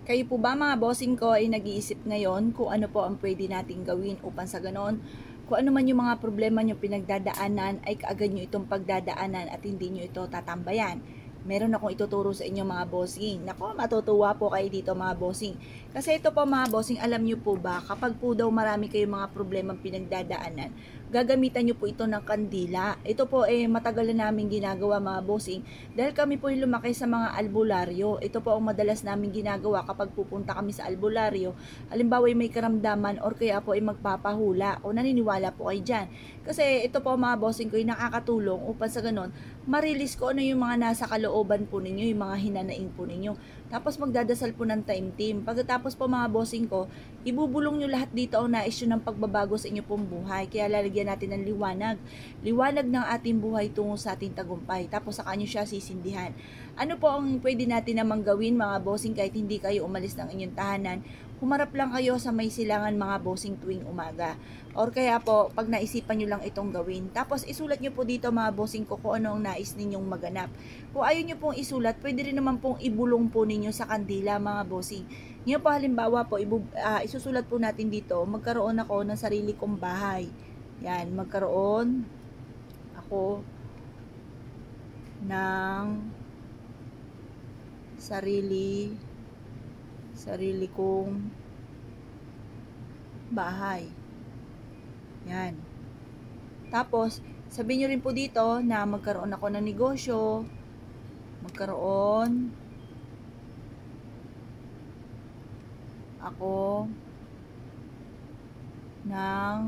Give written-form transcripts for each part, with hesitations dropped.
Kayo po ba mga bossing ko ay nag-iisip ngayon kung ano po ang pwede nating gawin upang sa ganon, kung ano man yung mga problema nyo pinagdadaanan ay kaagad nyo itong pagdadaanan at hindi nyo ito tatambayan? Meron akong ituturo sa inyo mga bossing. Nako, matutuwa po kayo dito mga bossing. Kasi ito po mga bossing, alam nyo po ba, kapag po daw marami kayong mga problema pinagdadaanan, gagamitan nyo po ito ng kandila. Ito po matagal na namin ginagawa mga bossing. Dahil kami po yung lumaki sa mga albularyo. Ito po ang madalas namin ginagawa kapag pupunta kami sa albularyo. Halimbawa may karamdaman or kaya po ay magpapahula o naniniwala po kayo dyan. Kasi ito po mga bossing ko ay nakakatulong upang sa ganon, marilis ko ano yung mga nasa kalooban po ninyo, yung mga hinanaing po ninyo. Tapos magdadasal po ng time team. Pagkatapos po mga bossing ko, ibubulong nyo lahat dito ang nais nyo ng pagbabago sa inyo pong buhay. Kaya lalagyan natin ng liwanag. Liwanag ng ating buhay tungo sa ating tagumpay. Tapos saka nyo siya sisindihan. Ano po ang pwede natin namang gawin mga bossing kahit hindi kayo umalis ng inyong tahanan? Humarap lang kayo sa may silangan mga bossing tuwing umaga. Or kaya po, pag naisipan nyo lang itong gawin. Tapos isulat nyo po dito mga bossing ko kung ano ang nais ninyong maganap. Kung ayaw nyo pong isulat, pwede rin naman pong ibulong po ninyo sa kandila mga bossing. Ngayon po halimbawa po, isusulat po natin dito, magkaroon ako ng sarili kong bahay. Yan, magkaroon ako ng sarili kong bahay. Yan. Tapos, sabihin nyo rin po dito na magkaroon ako ng negosyo. Magkaroon ako ng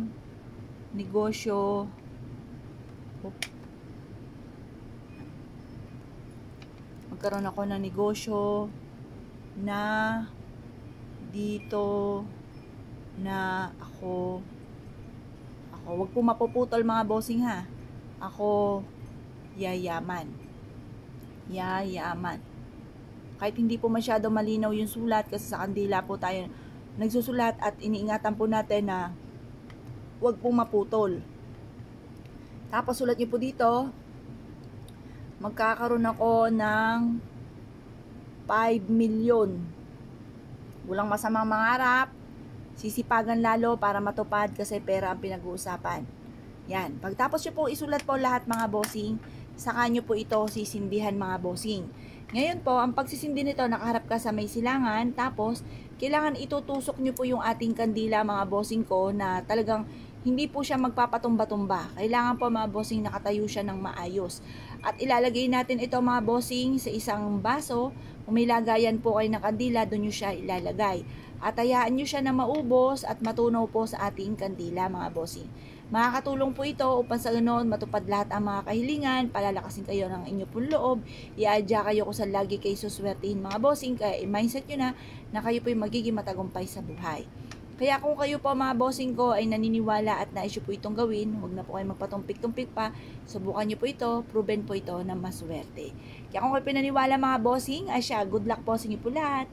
negosyo. Magkaroon ako ng negosyo na dito na ako, wag po mapuputol mga bossing ha. Ako yayaman. Kahit hindi po masyado malinaw yung sulat kasi sa kandila po tayo nagsusulat at iniingatan po natin na wag pong maputol. Tapos sulat niyo po dito, magkakaroon ako ng 5 million. Walang masamang mangarap, sisipagan lalo para matupad kasi pera ang pinag-uusapan. Yan. Pagtapos nyo po isulat po lahat mga bossing, saka nyo po ito sisindihan mga bossing. Ngayon po, ang pagsisindi nito, nakaharap ka sa may silangan, tapos kailangan itutusok nyo po yung ating kandila mga bossing ko na talagang hindi po siya magpapatumba-tumba. Kailangan po mga bossing nakatayo siya ng maayos. At ilalagay natin ito mga bossing sa isang baso. Kung may lagayan po kayo ng kandila, doon nyo siya ilalagay. At hayaan nyo siya na maubos at matunaw po sa ating kandila mga bossing. Makakatulong po ito upang sa ganoon matupad lahat ang mga kahilingan, palalakasin kayo ng inyo pong loob, iadya kayo kung saan lagi kayo suswertihin mga bossing, kaya i-mindset nyo na kayo po yung magiging matagumpay sa buhay. Kaya kung kayo po mga bossing ko ay naniniwala at nais po itong gawin, huwag na po kayo magpatumpik-tumpik pa, subukan nyo po ito, proven po ito na maswerte. Kaya kung kayo pinaniwala mga bossing, ay siya, good luck po sa inyo po lahat.